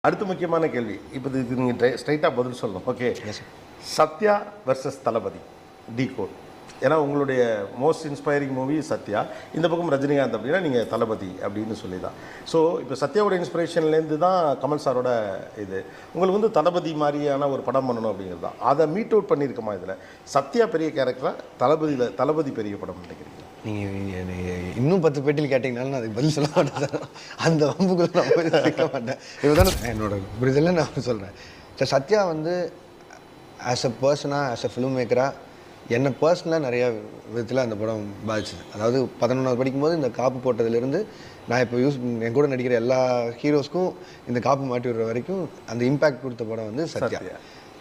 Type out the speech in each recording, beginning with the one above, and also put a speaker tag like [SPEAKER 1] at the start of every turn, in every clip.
[SPEAKER 1] அடுத்த முக்கியமான கேள்வி. இப்போ இதுக்கு நீங்கள் ஸ்ட்ரைட்டாக பதில் சொல்லணும். ஓகே, சத்யா வெர்சஸ் தளபதி டீகோட். ஏன்னா உங்களுடைய மோஸ்ட் இன்ஸ்பைரிங் மூவி சத்யா, இந்த பக்கம் ரஜினிகாந்த் அப்படின்னா நீங்கள் தளபதி அப்படின்னு சொல்லி தான். ஸோ இப்போ சத்யாவோட இன்ஸ்பிரேஷன்லேருந்து தான் கமல் சாரோட இது. உங்களுக்கு வந்து தளபதி மாதிரியான ஒரு படம் பண்ணணும் அப்படிங்கிறது தான். அதை மீட் அவுட் பண்ணியிருக்கோமா இதில்? சத்யா பெரிய கேரக்டராக, தளபதி பெரிய படம் நினைக்கிறீங்க?
[SPEAKER 2] நீங்கள் இன்னும் 10 பேட்டியில் கேட்டிங்கனாலும் நான் அதுக்கு பதில் சொல்ல மாட்டேன். அந்த வம்புக்குள்ள நான் போய் கேட்க மாட்டேன். இதுதான் என்னோட புரிதலில் நான் சொல்கிறேன். சத்யா வந்து ஆஸ் அ பர்சனாக, ஆஸ் அ ஃபிலிம் மேக்கராக என்னை பர்சனலாக நிறையா விதத்தில் அந்த படம் பாதிச்சுது. அதாவது 11வது படிக்கும்போது இந்த காப்பு போட்டதுலேருந்து நான் இப்போ என் கூட நடிக்கிற எல்லா ஹீரோஸ்க்கும் இந்த காப்பு மாட்டி விடுற வரைக்கும் அந்த இம்பேக்ட் கொடுத்த படம் வந்து சத்யா.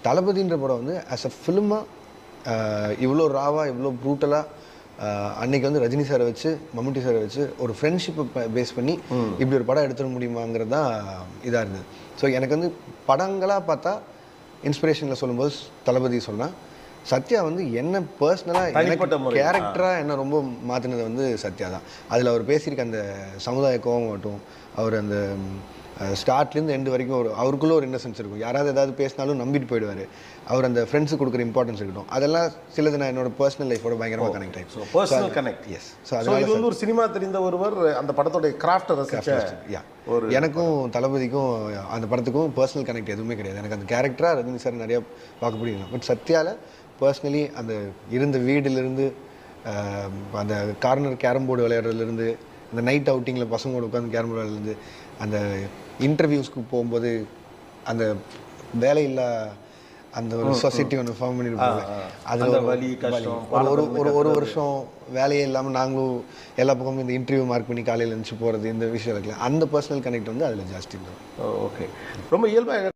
[SPEAKER 2] தளபதின்ற படம் வந்து ஆஸ் அ ஃபிலிமாக இவ்வளோ ராவாக, இவ்வளோ ப்ரூட்டலாக அன்றைக்கி வந்து ரஜினி சாரை வச்சு, மம்முட்டி சாரை வச்சு ஒரு ஃப்ரெண்ட்ஷிப்பை பேஸ் பண்ணி இப்படி ஒரு படம் எடுத்துட முடியுமாங்கிறது தான் இதாக இருந்தது. ஸோ எனக்கு வந்து படங்களாக பார்த்தா இன்ஸ்பிரேஷனில் சொல்லும்போது தளபதி சொன்னால், சத்யா வந்து என்ன பர்சனலாக எனக்கு கேரக்டராக என்ன ரொம்ப மாற்றினது வந்து சத்யா தான். அதில் அவர் பேசியிருக்க அந்த சமுதாய கோவம் மட்டும், அவர் அந்த ஸ்டார்ட்லேருந்து எண்டு வரைக்கும் அவருக்குள்ளே ஒரு இன்னசென்ஸ் இருக்கும். யாராவது ஏதாவது பேசினாலும் நம்பிட்டு போயிடுவார். அவர் அந்த ஃப்ரெண்ட்ஸுக்கு கொடுக்குற இம்பார்ட்டன்ஸ் இருக்கட்டும், அதெல்லாம் சிலது நான் என்னோட பர்சனல் லைஃபோட பயங்கரமாக கனெக்ட் ஆகிடும்.
[SPEAKER 1] So personal connect.
[SPEAKER 2] Yes.
[SPEAKER 1] So இது வந்து ஒரு சினிமா தெரிந்த ஒருவர் அந்த படத்தோட கிராஃப்டை ரசிச்ச.
[SPEAKER 2] ஒரு எனக்கும் தளபதிக்கும் அந்த படத்துக்கும் பர்சனல் கனெக்ட் எதுவுமே கிடையாது. எனக்கு அந்த கேரக்டராக ரஜினி சார் நிறையா பார்க்க பிடிக்கும். பட் சத்யாவில் பர்சனலி அந்த இருந்த வீடுலேருந்து, அந்த கார்னர் கேரம் போர்டு விளையாடுறதுலேருந்து, அந்த நைட் அவுட்டிங்கில் பசங்களோட உட்காந்து கேரம் போர்டு விளையாடுறது, அந்த இன்டர்வியூஸ்க்கு போகும்போது அந்த வேலையில்லா அந்த ஒரு சொசைட்டி ஒன்று ஃபார்ம் பண்ணியிருப்பாங்க. அதில்
[SPEAKER 1] வலி கஷ்டம்,
[SPEAKER 2] ஒரு வருஷம் வேலையே இல்லாமல் நாங்களும் எல்லா பக்கமும் இந்த இன்டர்வியூ மார்க் பண்ணி காலையில் எழுந்துச்சு போகிறது, இந்த விஷயம் இருக்குல்ல, அந்த பர்சனல் கனெக்ட் வந்து அதில் ஜாஸ்தி இருந்தது.
[SPEAKER 1] ஓகே, ரொம்ப இயல்பாக